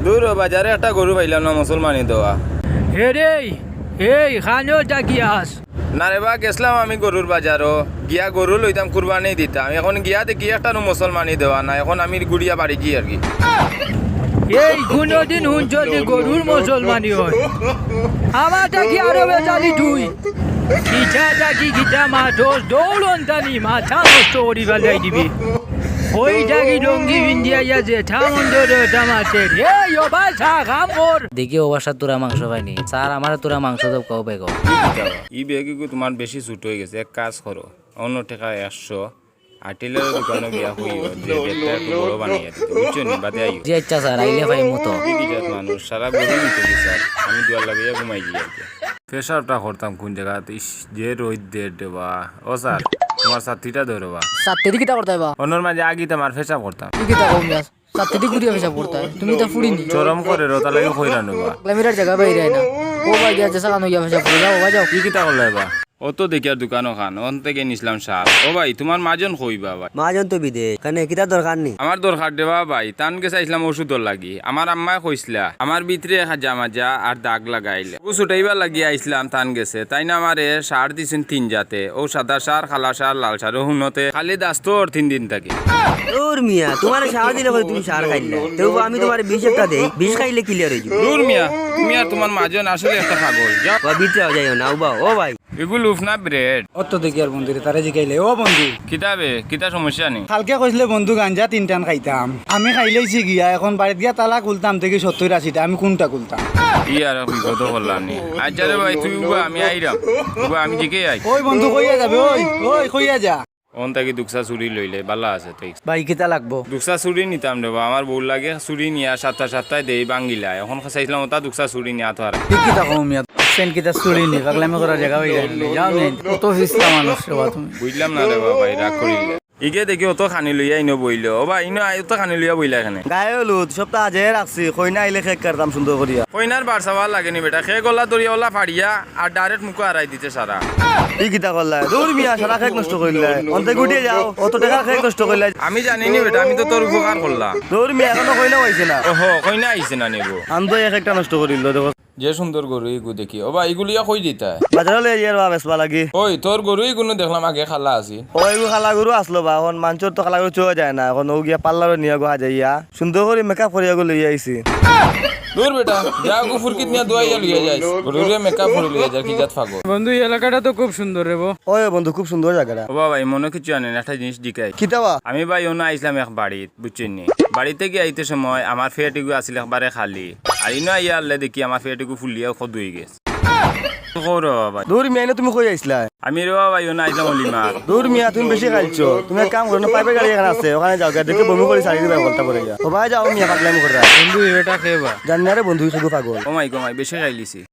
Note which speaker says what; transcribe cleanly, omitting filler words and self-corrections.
Speaker 1: দূর বাজারে একটা গরু পাইলাম না মুসলমানি দেওয়া।
Speaker 2: হে রে এই খানো ডাকিয়াস
Speaker 1: না রে বা গেছিলাম আমি গরুর বাজারও গিয়া গরু লইতাম কুরবানি দিতাম, এখন গিয়া দেখি একটা মুসলমানি দেওয়া না, এখন আমি গুড়িয়া বাড়ি গিয়ে আর কি।
Speaker 2: এই কোনদিন শুনছ যে গরুর মুসলমানি হয়? আমার ডাকি আরো বেজালি তুই কিটা ডাকি কিটা মাঠোস দৌড়ন টানি মাথা নষ্ট করি ফেলাই দিবি। ওই ডাকি লঙ্গি ভিন্দিয়া যে ঠামন্দর টামাতে এই ওবা চা কাম কর
Speaker 3: দেখি ও বাসার তোরা মাংস পাইনি স্যার আমার তোরা মাংস দাও কাও পাই কাও
Speaker 1: ই বেগি তোমার বেশি ছুট হয়ে গেছে, এক কাজ করো অন্য টাকা 100 আটিলের দোকানে গিয়া হইও যে বেটা একটু বড় বানিয়ে দিতে, বুঝছো নি? বাদে আইও
Speaker 3: জি আচ্ছা স্যার আইলে ভাই মতো
Speaker 1: কি জাত মানুষ সারা গরু নিতে দি স্যার, আমি দুয়ার লাগিয়ে ঘুমাই গিয়ে আর কি। প্রেশারটা করতাম কোন জায়গাতে, ইস যে রোদ দের দেবা। ও স্যার তোমার সাথীটা ধরবা
Speaker 4: সাতটি কিতা করতে বা
Speaker 1: অন্যর মাঝে আগিতে মার ফেসা করতাম
Speaker 4: কি কিতা কম যাস সাতটি গুড়িয়া পেশা পড়তা তুমি তো ফুড়িনি
Speaker 1: চরম করে রোতা লাগে হইরা নেবা।
Speaker 4: ক্লামিরার জায়গা বাইরে না ও ভাই গিয়া যে সাকানো গিয়া পেশা পড়ে যাও ও যাও
Speaker 1: কি কিতা করলে বা? ও তো দেখিয়ার দোকানও খান ওন থেকে নিছিলাম সার। ও ভাই তোমার মাজন কইবা ভাই?
Speaker 5: মাজন তো বিদে কানে কিতা দরকার নি
Speaker 1: আমার দরকার দেবা ভাই, তান গেছে আইসলাম ওষুধর লাগি। আমার আম্মায় কইসলা আমার ভিতরে হাজা মাজা আর দাগ লাগাইলে ও ছুটাইবার লাগি আইসলাম, তান গেছে তাই না আমারে সার দিছেন 3 জাতে, ও সাদা সার, খালা সার, লাল সার। ও হুনতে খালি দাস্তর 3 দিন থাকে।
Speaker 5: দূর মিয়া তোমার সার দিলে পরে তুমি সার খাইলে তবু আমি তোমার 20 একটা দেই 20 খাইলে ক্লিয়ার হয়ে যাবে।
Speaker 1: দূর মিয়া তুমি আর তোমার মাজন আসলে একটা পাগল। যাও
Speaker 5: বা ভিতরে যাইও না উবা ও ভাই
Speaker 1: এগুলো উফনা ব্রেড
Speaker 6: অত দেখি আর বন্ধুরে তারা জিকাইলে ও বন্ধু
Speaker 1: কিতাবে কিতা সমস্যা নেই।
Speaker 6: কালকে কইছিলে বন্ধু গাঞ্জা 3 টান খাইতাম, আমি খাইলেইছি গিয়া এখন বাড়িতে গিয়া তালা খুলতাম থেকে 70-80টা, আমি কোনটা খুলতাম?
Speaker 1: ই আর বিগত করলাম নি। আচ্ছা রে ভাই তুই উবা আমি আইরাম, উবা আমি জিকে আই।
Speaker 6: ওই বন্ধু কইয়া যাবে, ওই ওই কইয়া যা
Speaker 1: ওন তাকে দুকসা চুরি লইলে বালা আছে তুই।
Speaker 6: ভাই কিতা লাগবো?
Speaker 1: দুকসা চুরি নিতাম দেবা, আমার বউ লাগে চুরি নিয়া 7টা দেই বাঙ্গিলা, এখন চাইছিলাম ওটা দুকসা চুরি নিয়া তো আর
Speaker 6: ঠিক কিতা কম মিয়া সেন কিতা চুরি নি পাগলামি করার জায়গা হই যায় না, যাও নি কত ফিসলা মানুষ রে বা তুমি।
Speaker 1: বুঝলাম না রে ভাই রাগ করিলে ইগে দেখি অত খানি লইয়া ইনো বইল। ও ভাই ইনো অত খানি লইয়া বইলা এখানে
Speaker 5: গায়ে হলুদ সপ্তাহ আজে রাখছি কইনা আইলে খেক কাটতাম সুন্দর করিয়া
Speaker 1: কইনার বারসাবা লাগেনি বেটা, খে গলা দরিয়া ওলা ফাড়িয়া আর ডাইরেক্ট মুখে হারাই দিতে সারা।
Speaker 5: এই কিতা করলা দূর মিয়া সারা খেক নষ্ট করিলে অন্তে গুটিয়ে যাও অত টাকা খেক নষ্ট করিলে
Speaker 1: আমি জানিনি বেটা, আমি তো তোর উপকার করলাম।
Speaker 5: দূর মিয়া এখনো কইনা হইছে না
Speaker 1: ওহো কইনা আইছে না নেব
Speaker 5: আমি তো এক একটা নষ্ট করিল দেখো
Speaker 1: যে সুন্দর গরু এগু দেখি। ও ভাই এগুলিয়া কই দিতা?
Speaker 5: বাজারে লই ইয়ার বা বেসবা লাগি
Speaker 1: ওই তোর গরু এগুলো দেখলাম আগে খালা আছি।
Speaker 5: ওই খালা গরু আসলো বা এখন মাঞ্চর তো খালা গরু চোয়া যায় না, এখন ও গিয়া পার্লার নিয়ে গো হাজাইয়া সুন্দর করে মেকআপ করিয়া গো লই আইছি।
Speaker 1: দূর বেটা যা গু ফুরকিত নিয়া দোয়াইয়া লইয়া যাইস, গরুরে মেকআপ করে লইয়া যা কি জাত ফাগো।
Speaker 2: বন্ধু এই এলাকাটা তো খুব সুন্দর রে বো।
Speaker 5: ওই বন্ধু খুব সুন্দর জায়গাটা।
Speaker 1: ও ভাই মনে কিছু আনেন, একটা জিনিস দিকাই।
Speaker 5: কিতাবা
Speaker 1: আমি ভাই অন্য আইসলাম এক বাড়িত, বুঝছেন নি? বাড়িতে গিয়ে আইতে সময় আমার ফেয়াটিগু আসলে একবারে খালি, আর ইনো আইয়া আনলে দেখি আমার ফেয়াটিগু ফুলিয়া খদ হয়ে গেছে।
Speaker 5: দূর মিয়া এনে তুমি কই আইছিলা?
Speaker 1: আমি রে ভাই অন্য আইসলাম অলিমা।
Speaker 5: দূর মিয়া তুমি বেশি খাইছো, তুমি এক কাম করো না পাইপের গাড়ি এখানে আছে ওখানে যাও গা দেখে বমি করে সারি দিবে বলতা পড়ে গিয়া। ও ভাই যাও মিয়া পাগলামি কররা
Speaker 2: বন্ধু এটা খেবা
Speaker 5: জানি না রে বন্ধু শুধু পাগল।
Speaker 1: ও মাই গো মাই বেশি খাইলিছি।